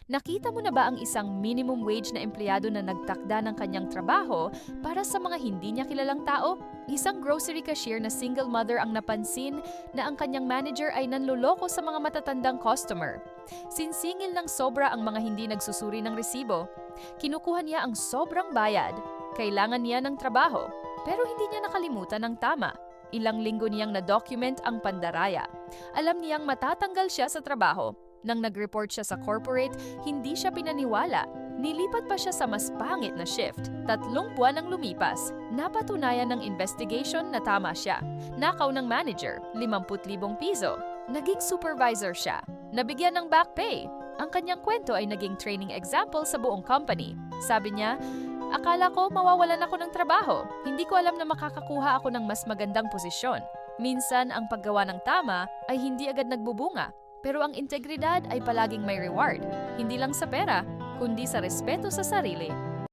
Nakita mo na ba ang isang minimum wage na empleyado na nagtakda ng kanyang trabaho para sa mga hindi niya kilalang tao? Isang grocery cashier na single mother ang napansin na ang kanyang manager ay nanloloko sa mga matatandang customer. Sinsingil ng sobra ang mga hindi nagsusuri ng resibo. Kinukuha niya ang sobrang bayad. Kailangan niya ng trabaho, pero hindi niya nakalimutan ng tama. Ilang linggo niyang na-document ang pandaraya. Alam niyang matatanggal siya sa trabaho. Nang nag-report siya sa corporate, hindi siya pinaniwala. Nilipat pa siya sa mas pangit na shift. 3 buwan ang lumipas. Napatunayan ng investigation na tama siya. Nakaw ng manager, 50,000 piso. Naging supervisor siya. Nabigyan ng back pay. Ang kanyang kwento ay naging training example sa buong company. Sabi niya, akala ko mawawalan ako ng trabaho. Hindi ko alam na makakakuha ako ng mas magandang posisyon. Minsan, ang paggawa ng tama ay hindi agad nagbubunga. Pero ang integridad ay palaging may reward, hindi lang sa pera, kundi sa respeto sa sarili.